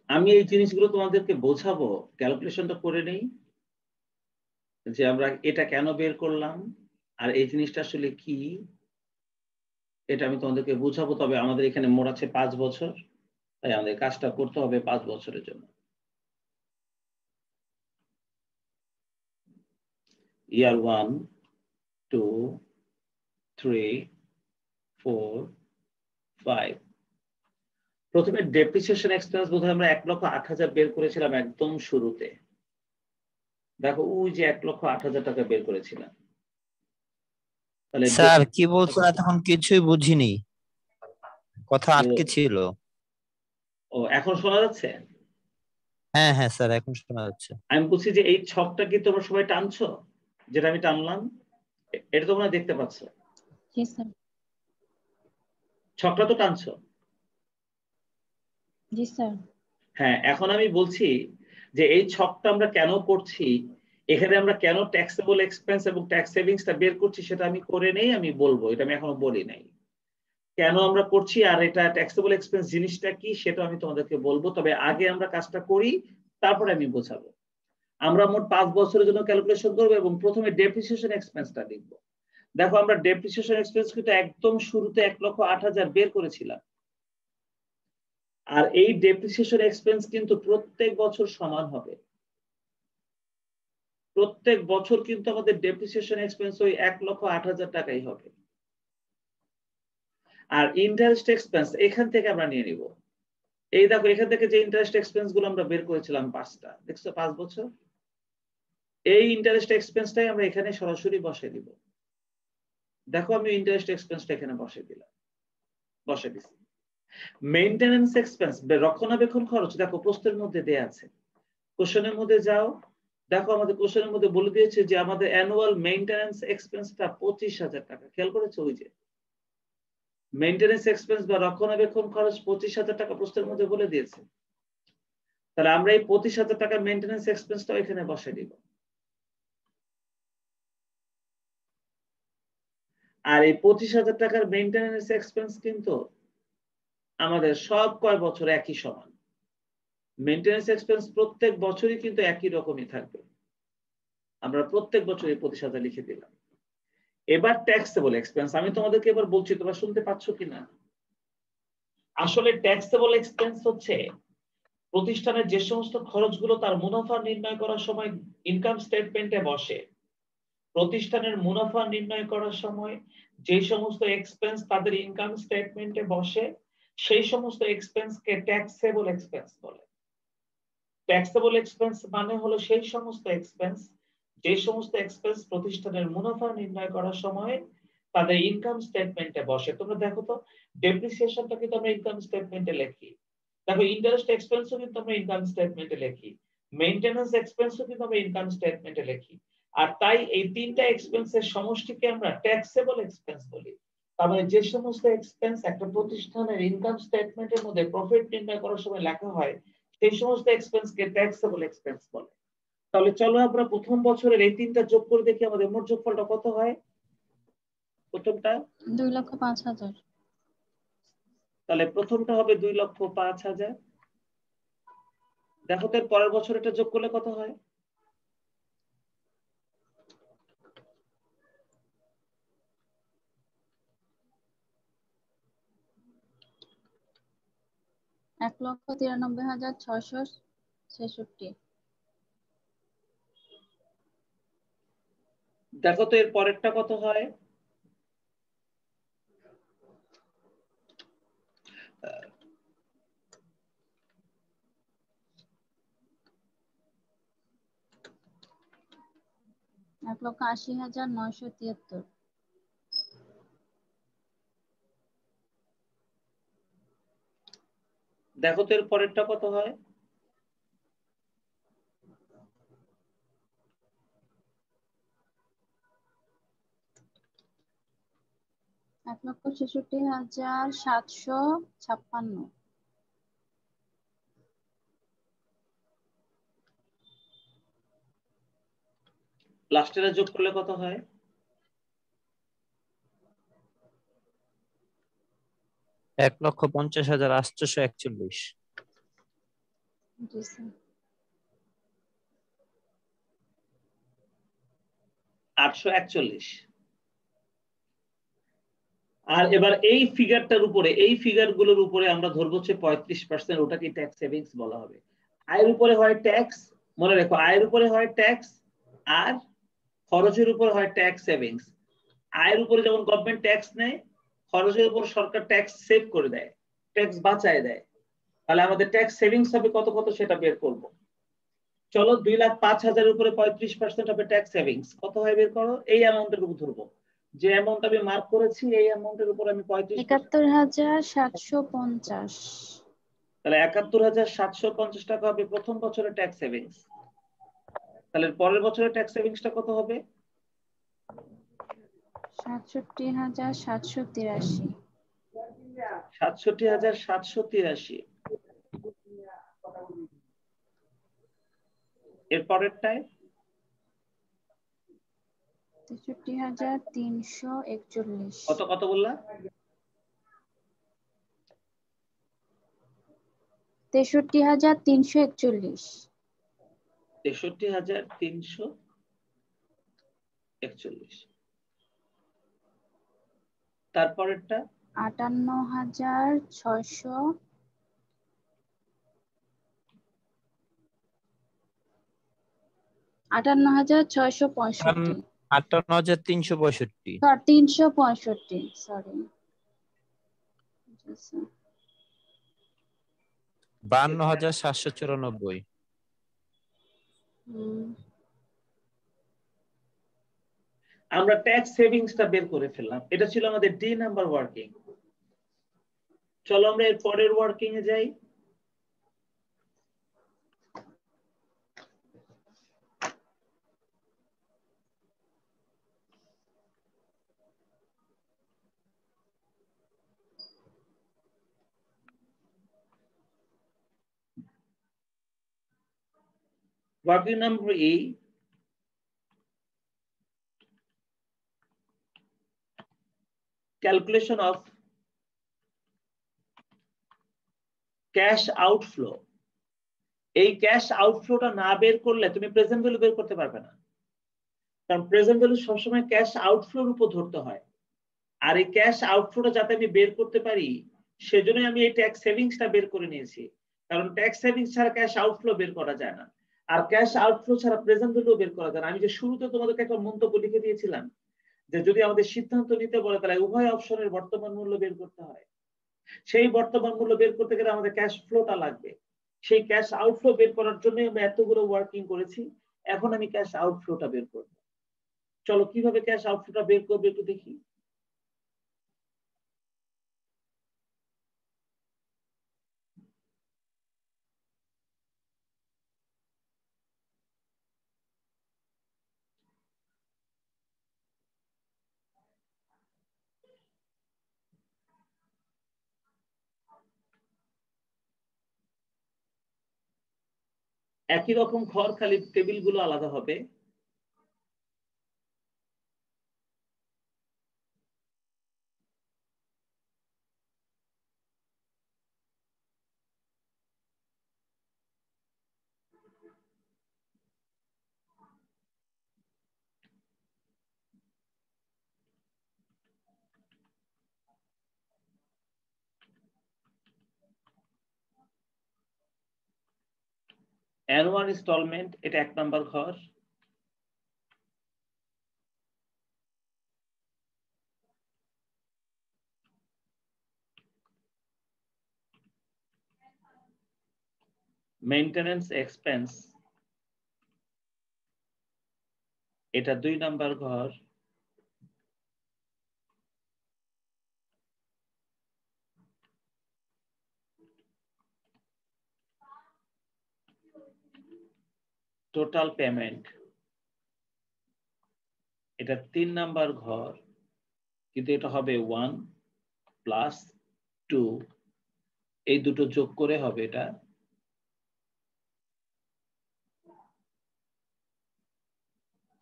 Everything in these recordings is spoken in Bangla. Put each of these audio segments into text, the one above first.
আমি এই জিনিসগুলো তোমাদেরকে বোঝাবো, ক্যালকুলেশনটা করে নেই যে আমরা এটা কেন বের করলাম আর এই জিনিসটা আসলে কি, এটা আমি তোমাদেরকে বুঝাবো। তবে আমাদের এখানে মোট আছে 5 বছর, তাই আমাদের কাজটা করতে হবে 5 বছরের জন্য। ইয়ার 1, 2, 3, 4, 5। প্রথমে ডেপ্রিসিয়েশন এক্সপেন্স বোধহয় আমরা 1,08,000 বের করেছিলাম একদম শুরুতে। দেখো ওই যে 1,08,000 টাকা বের করেছিলাম। তাহলে স্যার কি বলছেন তখন কিছুই বুঝিনি, কথা আটকে ছিল। ও এখন শোনা যাচ্ছে? হ্যাঁ হ্যাঁ স্যার, এখন শোনা যাচ্ছে। আমি বলছি যে এই ছকটা কি তোমরা সবাই টানছো, যেটা আমি টানলাম? এটা তোমরা দেখতে পাচ্ছ? জি স্যার। ছকটা তো টানছো? জি স্যার। হ্যাঁ, এখন আমি বলছি যে এই ছকটা আমরা কেন করছি, এখানে আমরা কেন ট্যাক্সেবল এক্সপেন্স এবং ট্যাক্স সেভিংসটা বের করছি সেটা আমি করে নেই, আমি বলবো। এটা আমি এখনো বলি নাই কেন আমরা করছি, আর এটা ট্যাক্সেবল এক্সপেন্স জিনিসটা কি সেটা আমি তোমাদেরকে বলবো। তবে আগে আমরা কাজটা করি, তারপরে আমি বোঝাবো। আমরা মোট 5 বছরের জন্য ক্যালকুলেশন করবো এবং প্রথমে ডেপ্রিসিয়েশন এক্সপেন্সটা লিখবো। দেখো আমরা ডেপ্রিসিয়েশন এক্সপেন্স কিন্তু একদম শুরুতে 1,08,000 বের করেছিলাম। আর এই ডেপ্রিসিয়েশন এক্সপেন্স কিন্তু প্রত্যেক বছর সমান হবে। প্রত্যেক বছর কিন্তু আমাদের ডেপ্রিসিয়েশন এক্সপেন্স ওই 1,08,000 টাকাই হবে। আর ইন্টারেস্ট এক্সপেন্স এখান থেকে আমরা নিয়ে নিব। এই দেখো এখান থেকে যে ইন্টারেস্ট এক্সপেন্স গুলো আমরা বের করেছিলাম 5টা, দেখছো 5 বছর, এই ইন্টারেস্ট এক্সপেন্সটাই আমরা এখানে সরাসরি বসিয়ে দিব। দেখো আমি ইন্টারেস্ট এক্সপেন্সটা এখানে বসিয়ে দিলাম, বসিয়ে দিছি। মেইনটেনেন্স এক্সপেন্স, রক্ষণাবেক্ষণ খরচ, দেখো প্রশ্নের মধ্যে দেয়া আছে। কোশ্চেনের মধ্যে যাও, দেখো আমাদের কোশ্চেনের মধ্যে বলে দিয়েছে যে আমাদের অ্যানুয়াল মেইনটেনেন্স এক্সপেন্সটা 25,000 টাকা। খেয়াল করেছো? ওই যে মেইনটেনেন্স এক্সপেন্স বা রক্ষণাবেক্ষণ খরচ 25,000 টাকা প্রশ্নের মধ্যে বলে দিয়েছে। তাহলে আমরা এই 25,000 টাকা মেইনটেনেন্স এক্সপেন্সটাও এখানে বসিয়ে দিব। আর এই 25,000 টাকার মেইনটেনেন্স এক্সপেন্স কিন্তু আমাদের সব কয় বছর একই সমান। মেইনটেনেন্স এক্সপেন্স প্রত্যেক বছরই কিন্তু একই রকমই থাকবে। আমরা প্রত্যেক বছর এই 25,000 লিখে দিলাম। এবার ট্যাক্সেবল এক্সপেন্স আমি তোমাদেরকে এবার বলছি, তোমরা শুনতে পাচ্ছ কিনা। আসলে ট্যাক্সেবল এক্সপেন্স হচ্ছে প্রতিষ্ঠানের যে সমস্ত খরচগুলো তার মুনাফা নির্ণয় করার সময় ইনকাম স্টেটমেন্টে বসে। প্রতিষ্ঠানের মুনাফা নির্ণয় করার সময় যে সমস্ত এক্সপেন্স তাদের ইনকাম স্টেটমেন্টে বসে, সেই সমস্ত এক্সপেন্সকে ট্যাক্সেবল এক্সপেন্স বলে। ট্যাক্সেবল এক্সপেন্স মানে হলো সেই সমস্ত এক্সপেন্স, যে সমস্ত এক্সপেন্স প্রতিষ্ঠানের মুনাফা নির্ণয় করার সময় তাদের ইনকাম স্টেটমেন্টে বসে। তোমরা দেখো তো, ডেপ্রিসিয়েশনটা কিন্তু আমরা ইনকাম স্টেটমেন্টে লিখি। দেখো ইন্টারেস্ট এক্সপেন্সও কিন্তু আমরা ইনকাম স্টেটমেন্টে লিখি, মেইনটেনেন্স এক্সপেন্সও কিন্তু আমরা ইনকাম স্টেটমেন্টে লিখি। আর তাই এই তিনটা এক্সপেন্সের সমষ্টিকে আমরা ট্যাক্সেবল এক্সপেন্স বলি। তার মানে যে সমস্ত এক্সপেন্স একটা প্রতিষ্ঠানের ইনকাম স্টেটমেন্টের মধ্যে প্রফিট নির্ণয় করার সময় লেখা হয়, সেই সমস্ত এক্সপেন্সকে ট্যাক্সেবল এক্সপেন্স বলে। তাহলে চলো আমরা প্রথম বছরের এই তিনটা যোগ করে দেখি আমাদের মোট যোগফলটা কত হয়। প্রথমটা 2,05,000। তাহলে প্রথমটা হবে 2,05,000। দেখো তো পরের বছর এটা যোগ করলে কত হয়। 1,93,666। দেখো তো এর পরেরটা কত হয়। 1,80,973। দেখো তো এর পরেরটা কত হয়। 1,66,756। লাস্টের যোগ করলে কত হয়। 1,50,841। জি স্যার। 841। আর এবার এই ফিগারটার উপরে, এই ফিগারগুলোর উপরে আমরা ধরবো হচ্ছে 35%, ওটাকে ট্যাক্স সেভিংস বলা হবে। আয়ের উপরে হয় ট্যাক্স, মনে রাখো আয়ের উপরে হয় ট্যাক্স আর খরচের উপর হয় ট্যাক্স সেভিংস। আয়ের উপরে যেমন গভর্নমেন্ট ট্যাক্স নেয়, খরচের উপর সরকার ট্যাক্স সেভ করে দেয়, ট্যাক্স বাঁচায় দেয়। তাহলে আমাদের ট্যাক্স সেভিংস হবে কত কত সেটা বের করব। চলো 2,05,000 উপরে 35% হবে ট্যাক্স সেভিংস, কত হয় বের করো। এই অ্যামাউন্টের উপর ধরবো, যে অ্যামাউন্ট আমি মার্ক করেছি এই অ্যামাউন্টের উপর আমি ৭১,৭৫০। তাহলে ৭১,৭৫০ টাকা হবে প্রথম বছরের ট্যাক্স সেভিংস। তাহলে পরের বছরের ট্যাক্স সেভিংসটা কত হবে? ৬৭,৭৮৩। ৬৭,৭৮৩। এর পরেরটায় ৬৩,৩৪১। কত কত বললা? ৬৩,৩৪১। ৬৩,৩৪১। তারপরেরটা ৫৮,৬০০। ৫৮,৬৬৫। ৫৮,৩৬৫। ৩৬৫, সরি। ৫২,৭৯৪। আমরা ট্যাক্স সেভিংসটা বের করে ফেললাম, এটা ছিল আমাদের ডি নাম্বার ওয়ার্কিং। চলো আমরা এর পরের ওয়ার্কিং এ যাই। Working number E, calculation of cash outflow। এই ক্যাশ আউটফ্লোটা না বের করলে তুমি প্রেজেন্ট ভ্যালু বের করতে পারবে না, কারণ প্রেজেন্ট ভ্যালু সবসময় ক্যাশ আউটফ্লোর উপর ধরতে হয়। আর এই ক্যাশ আউটফ্লোটা যাতে আমি বের করতে পারি সেজন্যই আমি এই ট্যাক্স সেভিংসটা বের করে নিয়েছি, কারণ ট্যাক্স সেভিংস ছাড়া ক্যাশ আউটফ্লো বের করা যায় না, আর ক্যাশ আউটফ্লো ছাড়া প্রেজেন্ট ভ্যালু বের করা যায় না। আমি যে শুরুতে তোমাদেরকে একটা মন্তব্য লিখে দিয়েছিলাম যে যদি আমাদের সিদ্ধান্ত নিতে বলে তাহলে উভয় অপশনের বর্তমান মূল্য বের করতে হয়। সেই বর্তমান মূল্য বের করতে গেলে আমাদের ক্যাশ ফ্লোটা লাগবে। সেই ক্যাশ আউটফ্লো বের করার জন্য আমরা এতগুলো ওয়ার্কিং করেছি। এখন আমি ক্যাশ আউটফ্লোটা বের করব। চলো কিভাবে ক্যাশ আউটফ্লোটা বের করবে একটু দেখি। একই রকম ঘর, খালি টেবিলগুলো আলাদা হবে। অ্যানুয়াল ইনস্টলমেন্ট, এটা 1 নাম্বার ঘর। মেইনটেনেন্স এক্সপেন্স, এটা 2 নাম্বার ঘর। টোটাল পেমেন্ট, এটা 3 নাম্বার ঘর, কিন্তু এটা হবে 1 প্লাস 2, এই দুটো যোগ করে হবে এটা।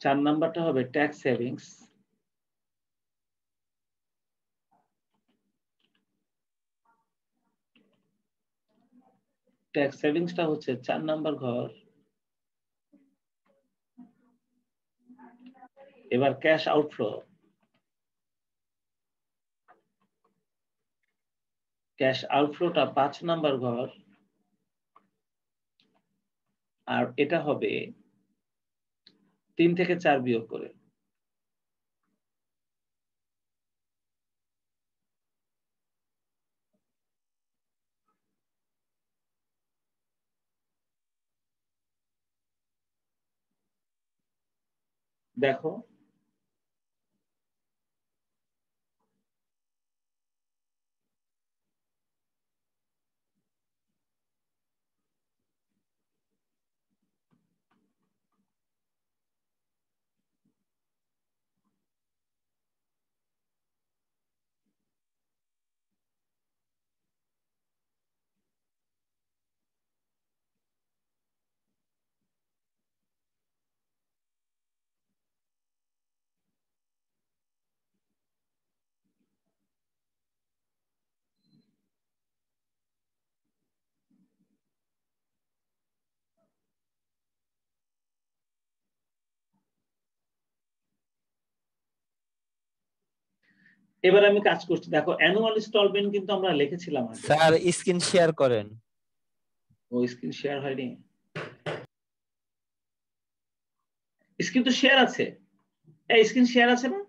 চার নাম্বারটা হবে ট্যাক্স সেভিংস, ট্যাক্স সেভিংসটা হচ্ছে 4 নাম্বার ঘর। এবার ক্যাশ আউটফ্লো, ক্যাশ আউটফ্লোটা 5 নাম্বার ঘর, আর এটা হবে 3 থেকে 4 বিয়োগ করে। দেখো এবার আমি কাজ করছি, দেখো অ্যানুয়াল ইনস্টলমেন্ট কিন্তু আমরা লিখেছিলাম আগে। স্যার স্ক্রিন শেয়ার করেন। ও স্ক্রিন শেয়ার হয়নি, স্ক্রিন তো শেয়ার আছে, এই স্ক্রিন শেয়ার আছে না?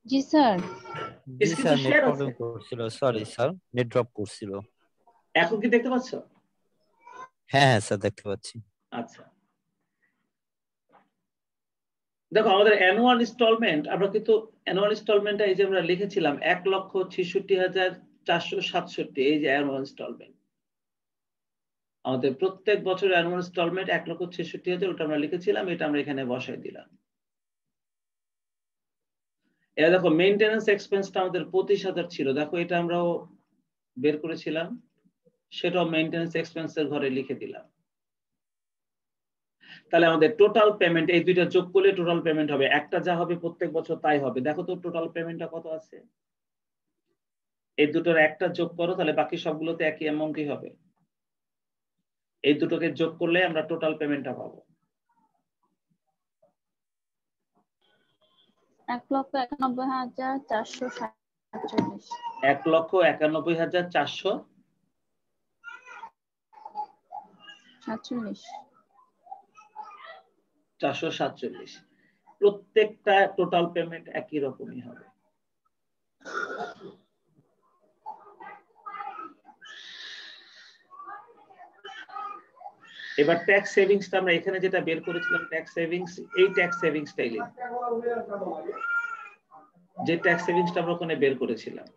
জি স্যার। জি স্ক্রিন স্যার, তো নেট শেয়ার আছে, প্রবলেম করছিল, সরি স্যার, নেট ড্রপ করছিল। এখন কি দেখতে পাচ্ছ? হ্যাঁ হ্যাঁ স্যার, দেখতে পাচ্ছি। আচ্ছা, দেখো আমাদের অ্যানুয়াল ইনস্টলমেন্ট, আমরা কিন্তু অ্যানুয়াল ইনস্টলমেন্টটা এই যে আমরা লিখেছিলাম 1,66,467, এই যে অ্যানুয়াল ইনস্টলমেন্ট, আমাদের প্রত্যেক বছর অ্যানুয়াল ইনস্টলমেন্ট 1,66,000, ওটা আমরা লিখেছিলাম, এটা আমরা এখানে বসাই দিলাম। এবার দেখো মেইনটেনেন্স এক্সপেন্সটা আমাদের 25,000 ছিল, দেখো এটা আমরাও বের করেছিলাম, সেটাও মেইনটেনেন্স এক্সপেন্সের ঘরে লিখে দিলাম। তাহলে আমাদের টোটাল পেমেন্ট, এই দুইটা যোগ করলে টোটাল পেমেন্ট হবে, একটা যা হবে প্রত্যেক বছর তাই হবে। দেখো তো টোটাল পেমেন্টটা কত আছে, এই দুটোর একটা যোগ করো, তাহলে বাকি সবগুলোতে একই অ্যামাউন্টই হবে। এই দুটোকে যোগ করলে আমরা টোটাল পেমেন্টটা পাবো। 1,91,447। 1,91,447, প্রত্যেকটা টোটাল পেমেন্ট একই রকমই হবে। এবার ট্যাক্স সেভিংসটা আমরা এখানে যেটা বের করেছিলাম, ট্যাক্স সেভিংস, এই ট্যাক্স সেভিংসটাই লিখব, যে ট্যাক্স সেভিংসটা আমরা ওখানে বের করেছিলাম,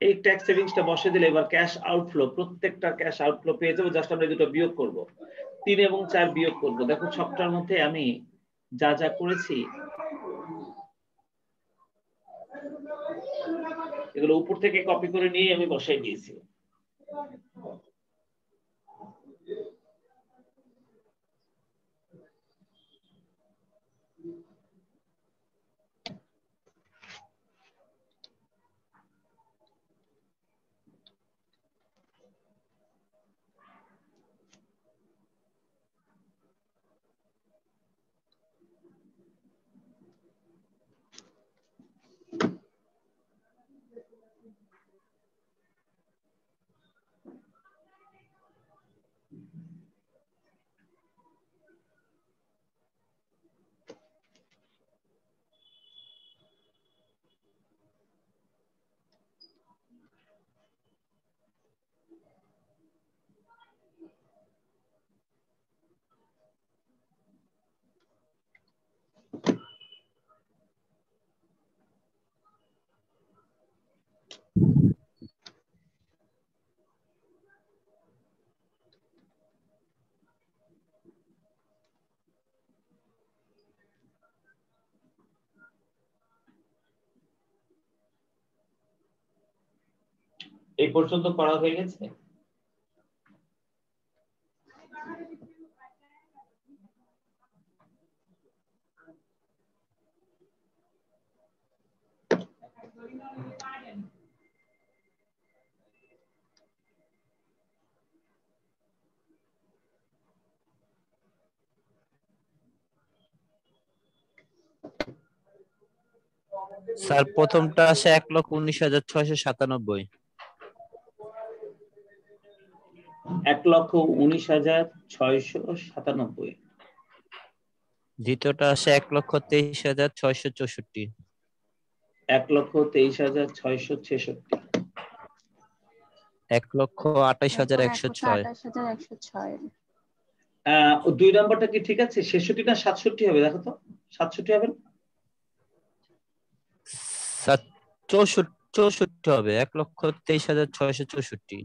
এই ট্যাক্স সেভিংসটা বসে দিলে এবার ক্যাশ আউটফ্লো, প্রত্যেকটা ক্যাশ আউটফ্লো পেয়ে যাবো, জাস্ট আমরা দুটো বিয়োগ করব, 3 এবং 4 বিয়োগ করব। দেখো ছকটার মধ্যে আমি যা যা করেছি এগুলো উপর থেকে কপি করে নিয়ে আমি বসাই দিয়েছি। এই পর্যন্ত করা হয়ে গেছে। স্যার প্রথমটা আসে 1,19,697। 1,19,697। দ্বিতীয়টা আসে 1,23,664। 1,23,666। 1,28,106। 1,28,106। 2 নাম্বারটা কি ঠিক আছে? 66 না 67 হবে? দেখো তো, 67 হবে না? স্যার 64 হবে, 1,23,664।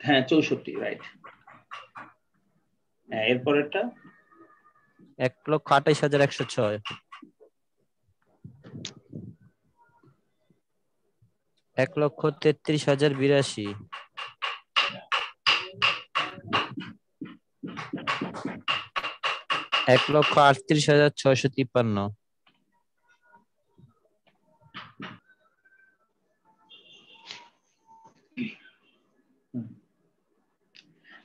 হ্যাঁ 64, রাইট। হ্যাঁ, এরপরেরটা 1,28,106। 1,33,082। 1,38,653।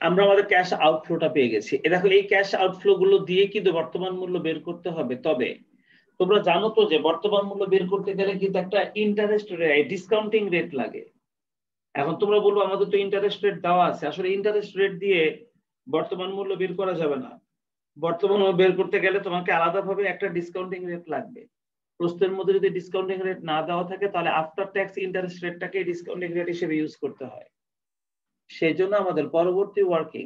আমরা আমাদের ক্যাশ আউটফ্লোটা পেয়ে গেছি। দেখো, এই ক্যাশ আউটফ্লো গুলো দিয়ে কিন্তু বর্তমান মূল্য বের করতে হবে। তবে তোমরা জানো তো যে বর্তমান মূল্য বের করতে গেলে কিন্তু একটা ইন্টারেস্ট রেট, ডিসকাউন্টিং রেট লাগে। এখন তোমরা বলবো আমাদের তো ইন্টারেস্ট রেট দেওয়া আছে। আসলে ইন্টারেস্ট রেট দিয়ে বর্তমান মূল্য বের করা যাবে না। বর্তমান মূল্য বের করতে গেলে তোমাকে আলাদাভাবে একটা ডিসকাউন্টিং রেট লাগবে। প্রশ্নের মধ্যে যদি ডিসকাউন্টিং রেট না দেওয়া থাকে, তাহলে আফটার ট্যাক্স ইন্টারেস্ট রেটটাকে ডিসকাউন্টিং রেট হিসেবে ইউজ করতে হয়। সেই জন্য আমাদের পরবর্তী working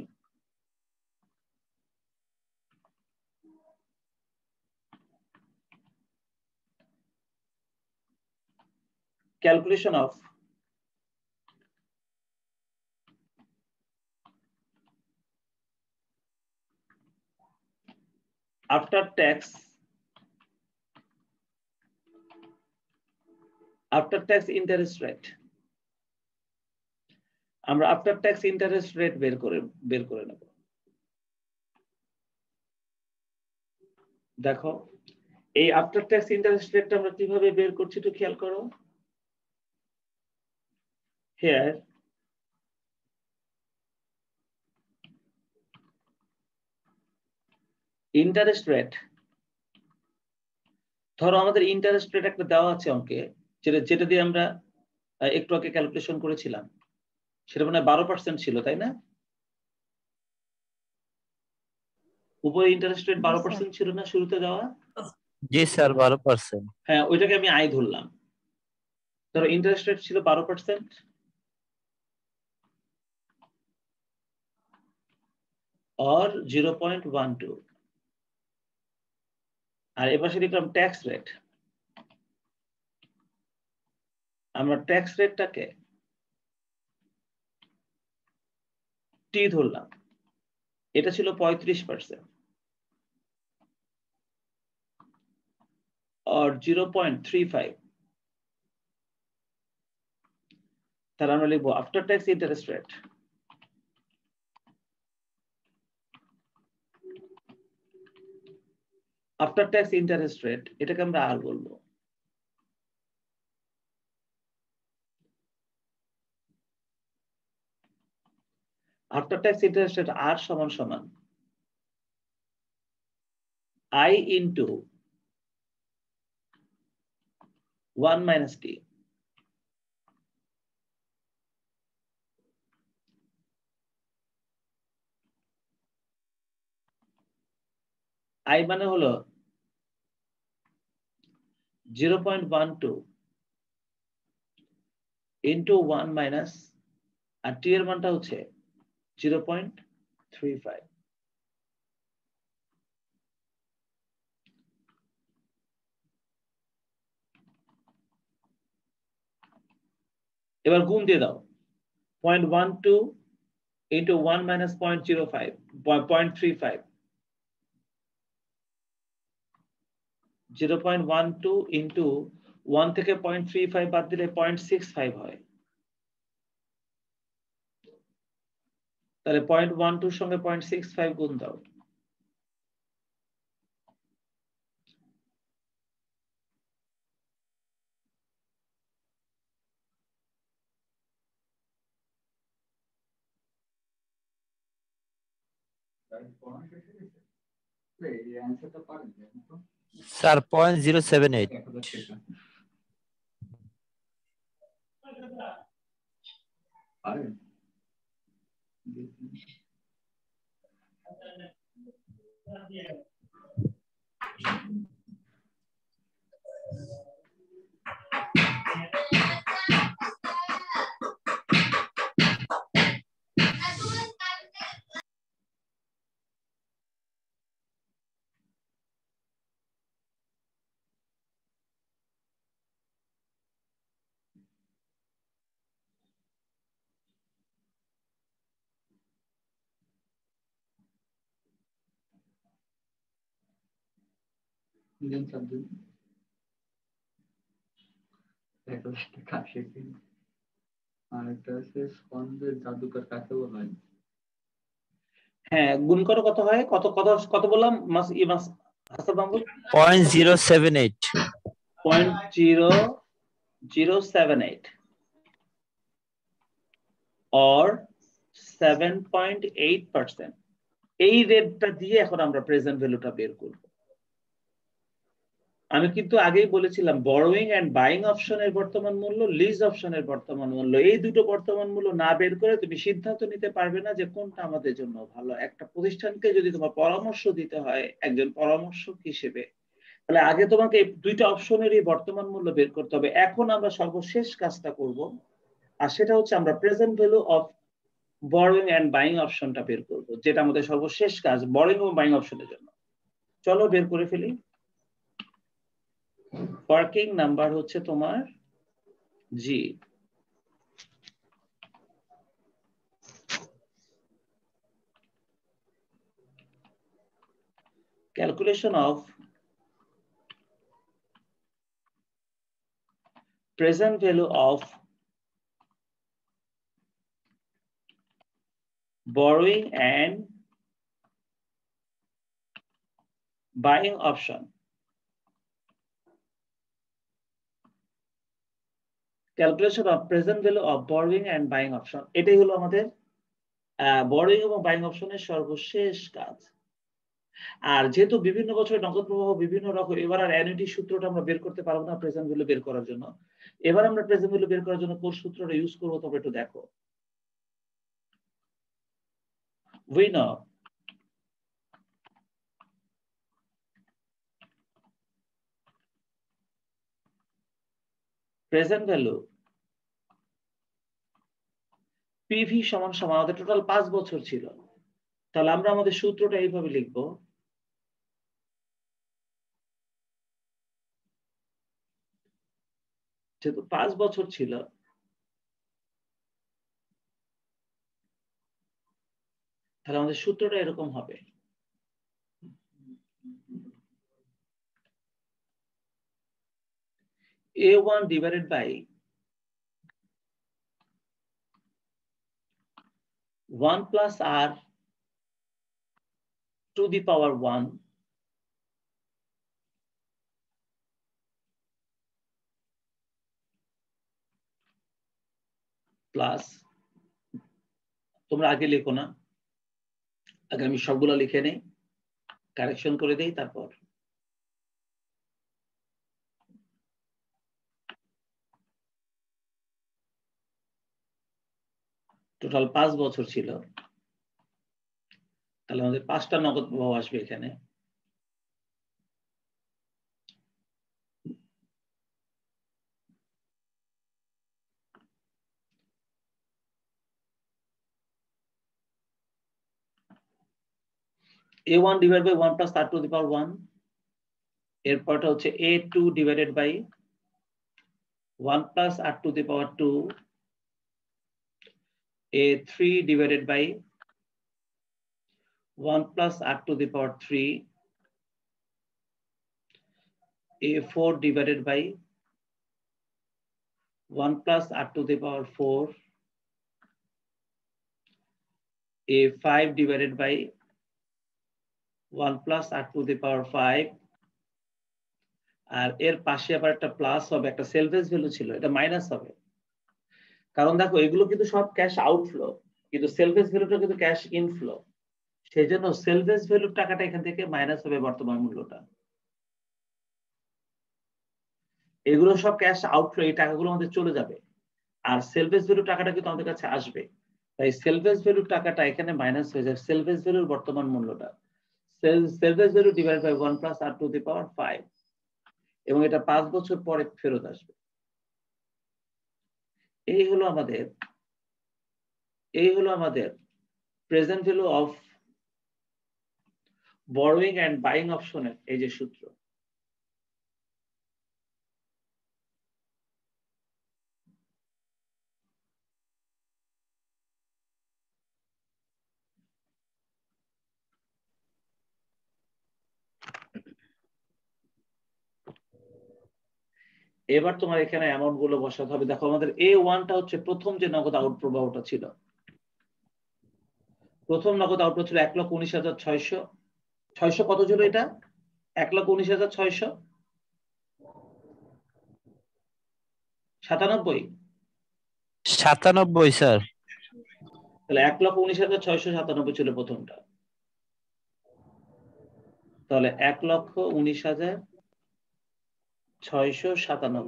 calculation of after tax interest rate। আমরা আফটার ট্যাক্স ইন্টারেস্ট রেট বের করে নেব। দেখো, এই আফটার ট্যাক্স ইন্টারেস্ট রেটটা আমরা কিভাবে বের করছি একটু খেয়াল করো। হিয়ার ইন্টারেস্ট রেট, ধরো আমাদের ইন্টারেস্ট রেট একটা দেওয়া আছে অঙ্কে, যেটা দিয়ে আমরা একটু আগে ক্যালকুলেশন করেছিলাম। সেটা মানে 12% ছিল, তাই না? উপরে ইন্টারেস্ট রেট 12% ছিল না শুরুতে দেওয়া? জি স্যার, 12%। হ্যাঁ, ওইটাকে আমি আয় ধরলাম। ধরো ইন্টারেস্ট রেট ছিল 12%, or 0.12। আর এপাশে লিখলাম ট্যাক্স রেট। আমরা ট্যাক্স রেটটাকে টি ধরলাম। এটা ছিল 35%, or 0.35। তাহলে আমরা লিখবো after tax interest rate. After tax interest rate, এটাকে আমরা আর বলবো। আফটার ট্যাক্স ইন্টারেস্ট রেট আর সমান সমান I into 1 minus T. I মানে হলো 0.12 ইন্টু 1 মাইনাস, আর টি এর মানটা হচ্ছে 0.35। এবার গুণ দিয়ে দাও। 0.12 into 1 minus 0.05, 0.35, 0.12 into 1 থেকে 0.35 বাদ দিলে 0.65 হয়। তাহলে 0.12 সঙ্গে 0.65 গুণ দাও। স্যার 0.078 হ্যাঁ, গুণ করো কত হয়, কত কত কত বললাম হাসান মাহমুদ? 0.078 0.0078 or 7.8%। এই রেটটা দিয়ে এখন আমরা প্রেজেন্ট ভ্যালুটা বের করব। আমি কিন্তু আগেই বলেছিলাম বরোয়িং এন্ড বাইং অপশনের বর্তমান মূল্য, লিজ অপশনের বর্তমান মূল্য, এই দুটো বর্তমান মূল্য না বের করে তুমি সিদ্ধান্ত নিতে পারবে না যে কোনটা আমাদের জন্য ভালো। একটা প্রতিষ্ঠানকে যদি তোমার পরামর্শ দিতে হয় একজন পরামর্শক হিসেবে, তাহলে আগে তোমাকে এই দুইটা অপশনেরই বর্তমান মূল্য বের করতে হবে। এখন আমরা সর্বশেষ কাজটা করব, আর সেটা হচ্ছে আমরা present value of borrowing and buying অপশনটা বের করব, যেটা আমাদের সর্বশেষ কাজ বরোয়িং এবং বাইং অপশনের জন্য। চলো বের করে ফেলি। ওয়ার্কিং নাম্বার হচ্ছে তোমার জি। Calculation of present value of borrowing and buying option। Calculation of present value of borrowing and buying option, এটাই হলো আমাদের borrowing এবং buying অপশনের সর্বশেষ কাজ। আর যেহেতু বিভিন্ন বছর নগদ প্রবাহ বিভিন্ন রকম, এবার আর অ্যানুইটি সূত্রটা আমরা বের করতে পারবো না প্রেজেন্ট ভ্যালু বের করার জন্য। এবার আমরা প্রেজেন্ট ভ্যালু বের করার জন্য কোন সূত্রটা ইউজ করব তবে একটু দেখো। We know present value PV সমান সমান আমাদের টোটাল 5 বছর ছিল, তাহলে আমরা আমাদের সূত্রটা এইভাবে লিখব। যেহেতু 5 বছর ছিল, তাহলে আমাদের সূত্রটা এরকম হবে। A1 divided by 1 plus R to the power 1 plus, তোমরা আগে লেখো না, আগে আমি সবগুলো লিখে নেই, কারেকশন করে দেই, তারপর টোটাল 5 বছর ছিল, তাহলে আমাদের 5টা নগদ প্রবাহ আসবে এখানে। A1 divided by 1 plus R to the power 1, এরপরটা হচ্ছে A2 divided by 1 plus R to the power 2, A3 divided by 1 plus R to the power 3, A4 divided by 1 plus R to the power 4, A5 divided by 1 plus R to the power 5, আর এর পাশে আবার একটা প্লাস হবে, একটা সেলভেজ ভ্যালু ছিল, এটা মাইনাস হবে। কারণ দেখো এগুলো কিন্তু সব ক্যাশ আউটফ্লো, কিন্তু সেলভেজ ভ্যালুটা কিন্তু ক্যাশ ইনফ্লো। সেই জন্য সেলভেজ ভ্যালুর টাকাটা এখান থেকে মাইনাস হবে বর্তমান মূল্যটা। এগুলো সব ক্যাশ আউটফ্লো, এই টাকাগুলো আমাদের চলে যাবে, আর সেলভেজ ভ্যালু টাকাটা কিন্তু আমাদের কাছে আসবে। তাই সেলভেজ ভ্যালুর টাকাটা এখানে মাইনাস হয়ে যাবে সেলভেজ ভ্যালুর বর্তমান মূল্যটা। Salvage value divide by 1 plus r to the power 5, এবং এটা 5 বছর পরে ফেরত আসবে। এই হলো আমাদের present value of borrowing and buying অপশনের এই যে সূত্র। এবার তোমার এখানে অ্যামাউন্ট গুলো বসাতে হবে। দেখো আমাদের A1টা হচ্ছে প্রথম যে নগদ আউট প্রবাহটা ছিল, প্রথম নগদ আউট ছিল 1,19,600। 600 কত ছিল এটা? 1,19,697। স্যার। তাহলে 1,19,697 ছিল প্রথমটা। তাহলে 1,19,697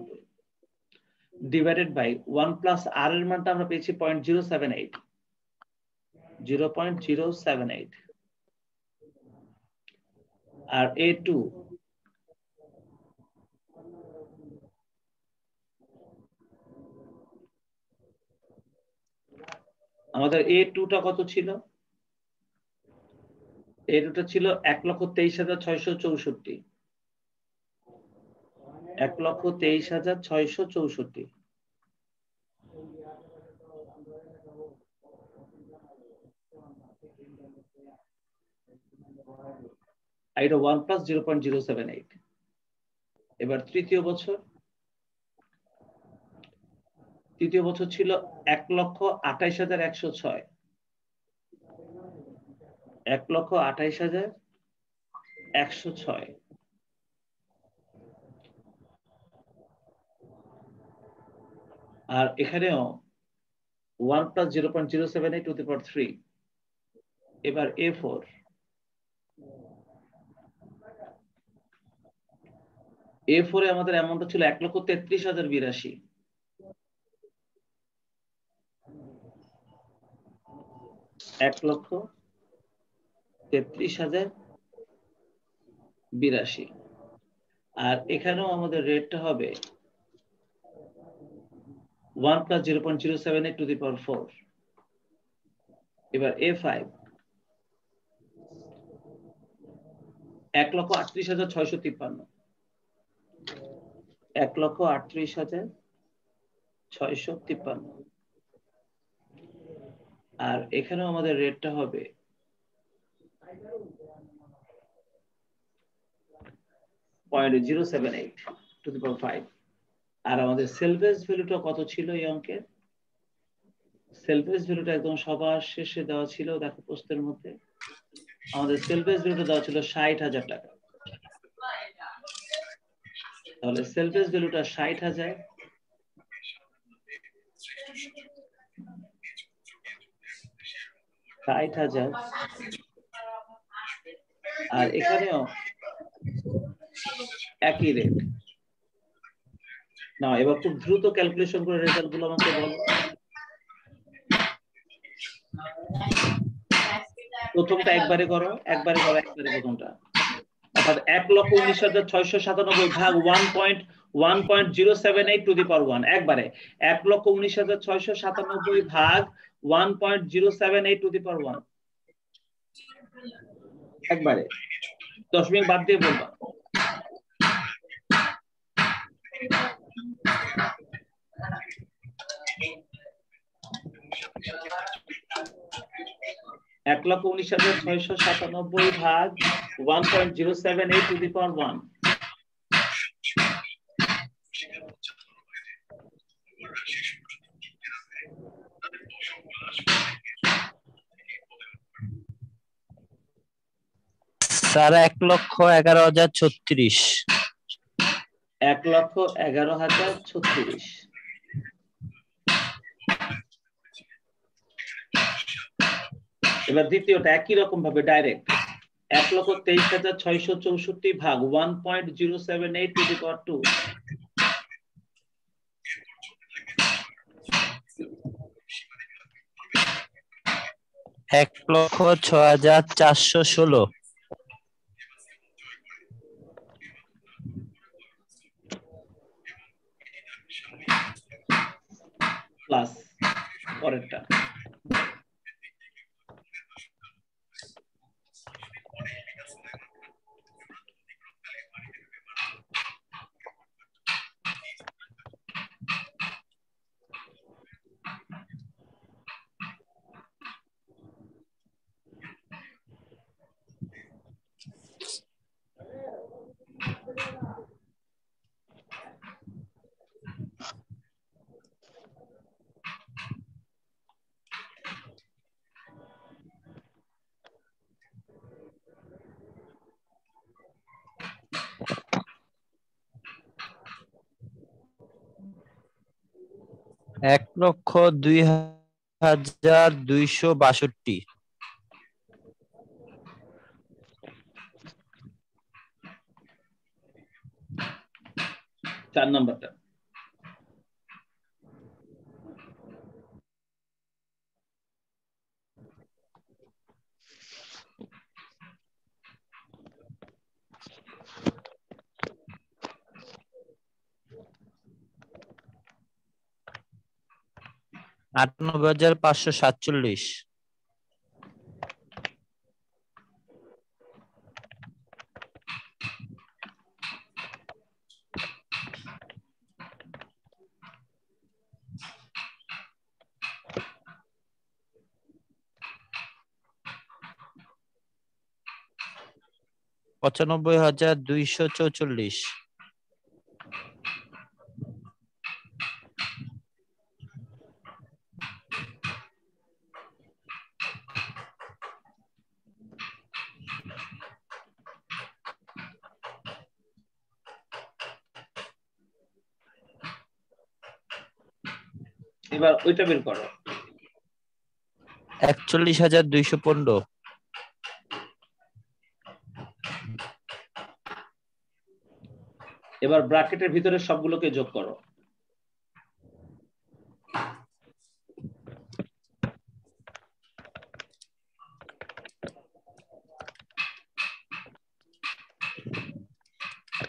ডিভাইডেড বাই 1 প্লাস আর এর মানটা আমরা পেয়েছি 0.078, 0.078। আর A2 আমাদের A2টা কত ছিল? A2টা ছিল 1,23,664, 1,23,664। এটা 1 প্লাস 0.078। এবার তৃতীয় বছর ছিল 1,28,106, 1,28,106। আর এখানেও 1 প্লাস 0.078 টু দি পাওয়ার 3। এবার A4, A4 এ আমাদের অ্যামাউন্টটা ছিল 1,33,082, 1,33,082। আর এখানেও আমাদের রেটটা হবে 1 প্লাস 0.078 টু দি পাওয়ার 4। এবার A5, 1,38,653, 1,38,653। আর এখানেও আমাদের রেটটা হবে 0.078 টু দি পাওয়ার 5। আর আমাদের সেলভেজ ভ্যালুটা কত ছিল এই অঙ্কের? সেলভেজ ভ্যালুটা একদম সবার শেষে দেওয়া ছিল, দেখো প্রশ্নের মধ্যে আমাদের সেলভেজ ভ্যালুটা দেওয়া ছিল 60,000 টাকা। তাহলে সেলভেজ ভ্যালুটা 60,000, আর এখানেও একই রেট। না, এবার খুব দ্রুত ক্যালকুলেশন করে রেজাল্ট গুলো আমাকে বলো। প্রথমটা একবারে করো প্রথমটা। অর্থাৎ 1,19,697 ভাগ 1.078 টু দি পাওয়ার 1 একবারে। 1,19,697 ভাগ 1.078 টু দি পাওয়ার 1 একবারে। দশমিক বাদ দিয়ে বলবা। এক 1,19,697 ভাগ 1.078 টু দি পাওয়ার 1। স্যার 1,11,036। 1,11,036। এবার দ্বিতীয়টা একই রকম ভাবে ডাইরেক্ট 1,23,664 ভাগ 1.078 টু দি পাওয়ার 2 1,06,416 প্লাস পরেরটা এক লক্ষ 2,262 4 নম্বরটা ๽98,547 95,244 এবার ওইটা বের করো 41,215 এবার ব্র্যাকেটের ভিতরে সবগুলোকে যোগ করো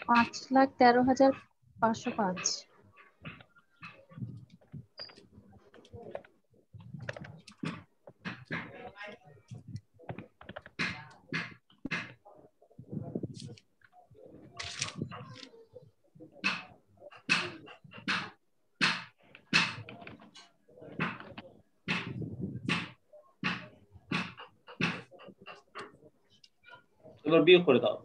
$5,13,505 এবার বিয়োগ করে দাও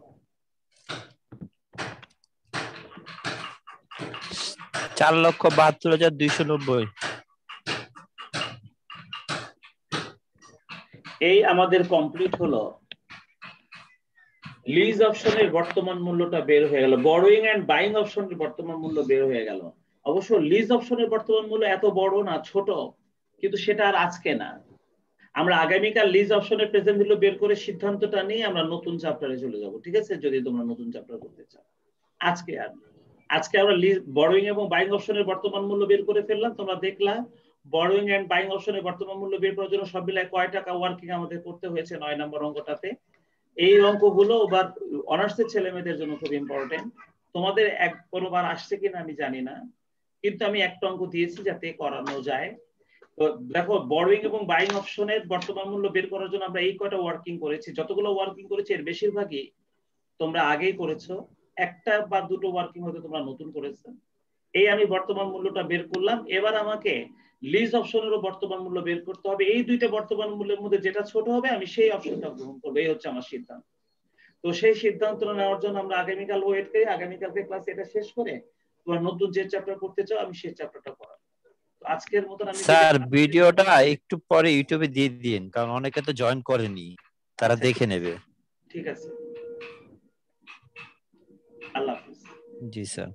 4,72,290 এই আমাদের কমপ্লিট হলো লিজ অপশনের বর্তমান মূল্যটা বের হয়ে গেল বরোইং এন্ড বাইং অপশনের বর্তমান মূল্য বের হয়ে গেল অবশ্য লিজ অপশনের বর্তমান মূল্য এত বড় না ছোট কিন্তু সেটা আর আজকে না আমরা আগামীকাল লিজ অপশনের প্রেজেন্ট ভ্যালু বের করে সিদ্ধান্তটা নিয়ে আমরা নতুন চ্যাপ্টারে চলে যাব ঠিক আছে যদি তোমরা নতুন চ্যাপ্টার করতে চাও আজকে আমরা লিজ বরোইং এবং বাইং অপশনের বর্তমান মূল্য বের করে ফেললাম তোমরা দেখলা বরোইং এন্ড বাইং অপশনের বর্তমান মূল্য বের করার জন্য সব মিলায় কয় টাকা ওয়ার্কিং আমাদের করতে হয়েছে 9 নম্বর অঙ্কটাতে এই অঙ্কগুলো বা অনার্সের ছেলেমেয়েদের জন্য খুব ইম্পর্টেন্ট তোমাদের এক কোনোবার আসছে কিনা আমি জানি না কিন্তু আমি একটা অঙ্ক দিয়েছি যাতে করানো যায় তো দেখো বরোইং এবং বাইং অপশনের বর্তমান মূল্য বের করার জন্য আমরা এই কয়টা ওয়ার্কিং করেছি যতগুলো ওয়ার্কিং করেছি এর বেশিরভাগই তোমরা আগেই করেছো একটা বা দুটো ওয়ার্কিং হয়তো তোমরা নতুন করেছো এই আমি বর্তমান মূল্যটা বের করলাম এবার আমাকে লিজ অপশনেরও বর্তমান মূল্য বের করতে হবে এই দুইটা বর্তমান মূল্যের মধ্যে যেটা ছোট হবে আমি সেই অপশনটা গ্রহণ করব এই হচ্ছে আমার সিদ্ধান্ত তো সেই সিদ্ধান্তটা নেওয়ার জন্য আমরা আগামীকাল ওয়েট করি আগামীকালকে ক্লাস এটা শেষ করে তোমরা নতুন যে চ্যাপ্টার করতে চাও আমি সেই চ্যাপ্টারটা পড়াবো তো আজকের মতন আমি স্যার ভিডিওটা একটু পরে ইউটিউবে দিয়ে দিন কারণ অনেকে তো জয়েন করেনি তারা দেখে নেবে ঠিক আছে আল্লাহ হাফেজ জি স্যার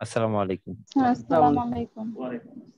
আসসালামু আলাইকুম আসসালামু আলাইকুম ওয়া আলাইকুম আসসালাম